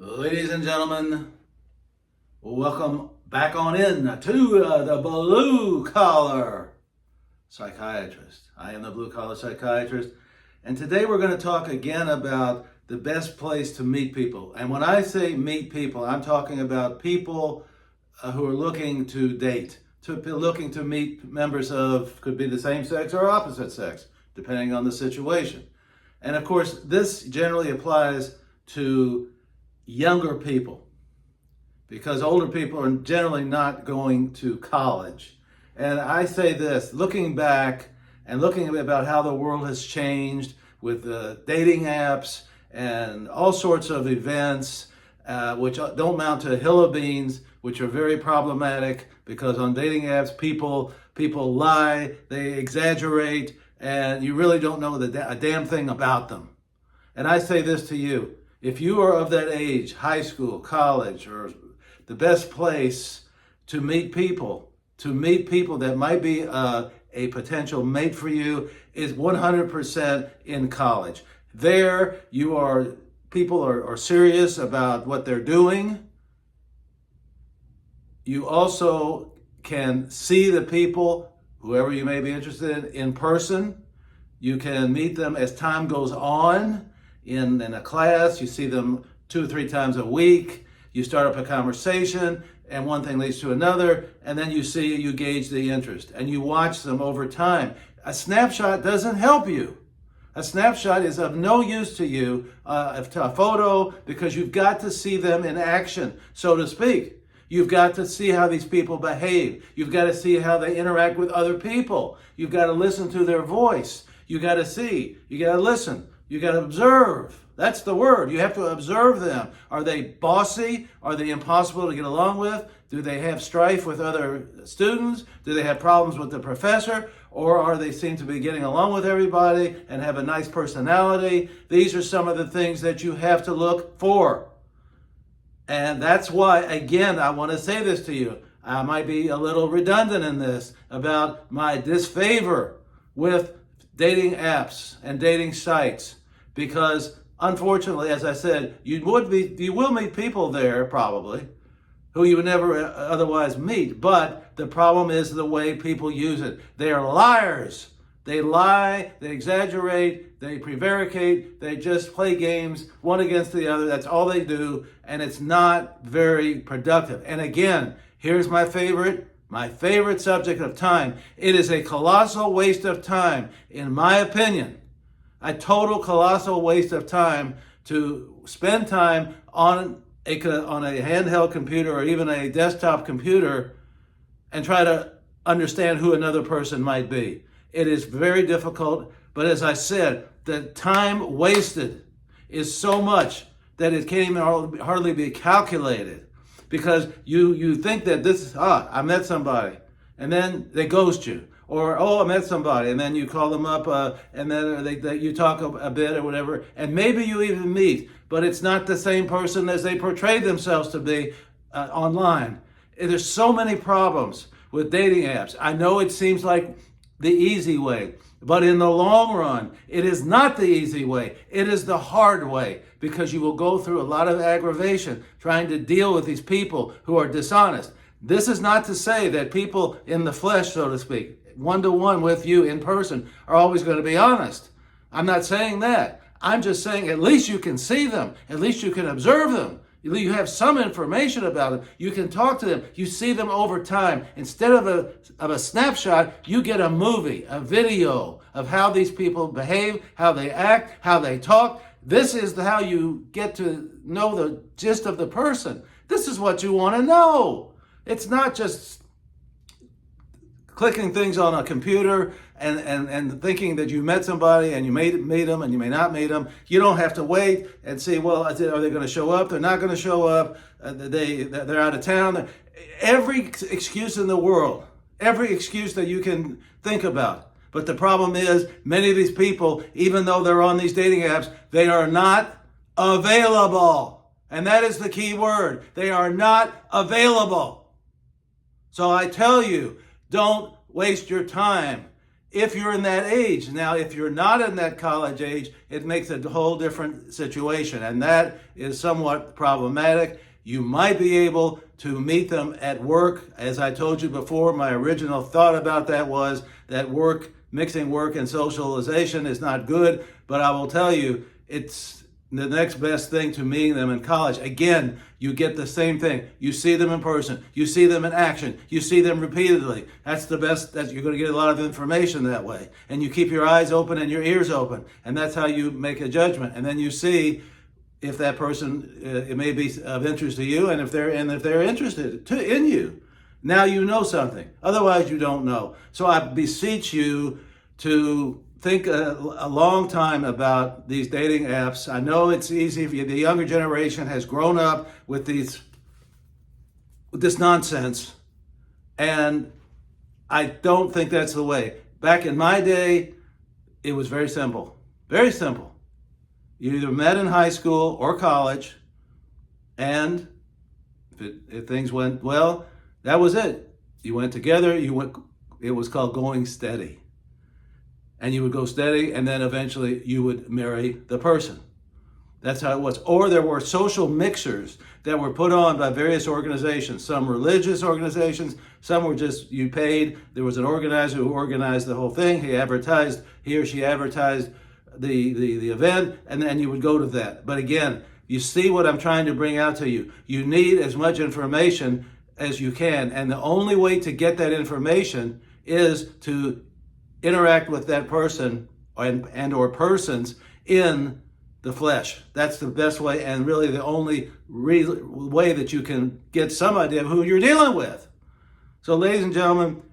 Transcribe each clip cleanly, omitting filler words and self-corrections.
Ladies and gentlemen, welcome back on in to the Blue Collar Psychiatrist. I am the Blue Collar Psychiatrist, and today we're going to talk again about the best place to meet people. And when I say meet people, I'm talking about people who are looking to date, looking to meet members of, could be the same sex or opposite sex, depending on the situation. And of course, this generally applies to younger people, because older people are generally not going to college. And I say this, looking back and looking about how the world has changed with the dating apps and all sorts of events, which don't amount to a hill of beans, which are very problematic, because on dating apps, people lie, they exaggerate, and you really don't know a damn thing about them. And I say this to you, if you are of that age, high school, college, or the best place to meet people that might be a potential mate for you is 100% in college. There, people are serious about what they're doing. You also can see the people, whoever you may be interested in person. You can meet them as time goes on. In a class, you see them 2 or 3 times a week. You start up a conversation, and one thing leads to another, and then you gauge the interest, and you watch them over time. A snapshot doesn't help you. A snapshot is of no use to you, a photo, because you've got to see them in action, so to speak. You've got to see how these people behave. You've got to see how they interact with other people. You've got to listen to their voice. You've got to see. You got to listen. You got to observe. That's the word. You have to observe them. Are they bossy? Are they impossible to get along with? Do they have strife with other students? Do they have problems with the professor? Or are they seem to be getting along with everybody and have a nice personality? These are some of the things that you have to look for. And that's why, again, I want to say this to you. I might be a little redundant in this about my disfavor with dating apps and dating sites. Because unfortunately, as I said, you will meet people there probably who you would never otherwise meet. But the problem is the way people use it. They are liars. They lie, they exaggerate, they prevaricate, they just play games one against the other. That's all they do, and it's not very productive. And again, here's my favorite subject of time. It is a colossal waste of time, in my opinion. A total colossal waste of time to spend time on a handheld computer or even a desktop computer and try to understand who another person might be. It is very difficult, but as I said, the time wasted is so much that it can't even hardly be calculated, because you think that I met somebody, and then they ghost you. Or, I met somebody, and then you call them up, and then you talk a bit or whatever, and maybe you even meet, but it's not the same person as they portray themselves to be online. There's so many problems with dating apps. I know it seems like the easy way, but in the long run, it is not the easy way. It is the hard way, because you will go through a lot of aggravation trying to deal with these people who are dishonest. This is not to say that people in the flesh, so to speak, one-to-one with you in person, are always going to be honest. I'm not saying that. I'm just saying at least you can see them. At least you can observe them. You have some information about them. You can talk to them. You see them over time. Instead of a snapshot, you get a movie, a video of how these people behave, how they act, how they talk. This is how you get to know the gist of the person. This is what you want to know. It's not just clicking things on a computer and thinking that you met somebody and you meet them and you may not meet them. You don't have to wait and see, well, are they going to show up? They're not going to show up. They're out of town. Every excuse in the world, every excuse that you can think about. But the problem is, many of these people, even though they're on these dating apps, they are not available. And that is the key word. They are not available. So I tell you, don't waste your time if you're in that age. Now, if you're not in that college age, it makes a whole different situation, and that is somewhat problematic. You might be able to meet them at work. As I told you before, my original thought about that was that mixing work and socialization is not good, but I will tell you, it's the next best thing to meeting them in college. Again, you get the same thing. You see them in person. You see them in action. You see them repeatedly. That's the best. You're going to get a lot of information that way. And you keep your eyes open and your ears open. And that's how you make a judgment. And then you see if that person, it may be of interest to you, and if they're interested in you. Now you know something. Otherwise, you don't know. So I beseech you to think a long time about these dating apps. I know it's easy. The younger generation has grown up with this nonsense, and I don't think that's the way. Back in my day, it was very simple. Very simple. You either met in high school or college, and if things went well, that was it. You went together. It was called going steady. And you would go steady, and then eventually you would marry the person. That's how it was. Or there were social mixers that were put on by various organizations, some religious organizations, some were just, you paid. There was an organizer who organized the whole thing. He or she advertised the event, and then you would go to that. But again, you see what I'm trying to bring out to you. You need as much information as you can, and the only way to get that information is to interact with that person and or persons in the flesh. That's the best way, and really the only way that you can get some idea of who you're dealing with. So ladies and gentlemen,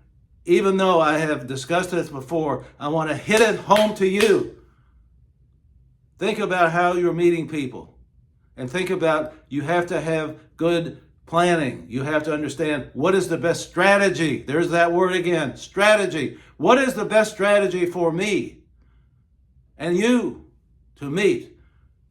even though I have discussed this before, I want to hit it home to you. Think about how you're meeting people, and think about, you have to have good planning. You have to understand what is the best strategy. There's that word again, strategy. What is the best strategy for me and you to meet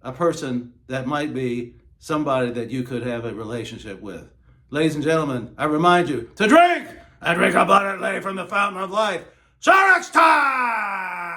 a person that might be somebody that you could have a relationship with? Ladies and gentlemen, I remind you to drink and drink abundantly from the fountain of life. So next time!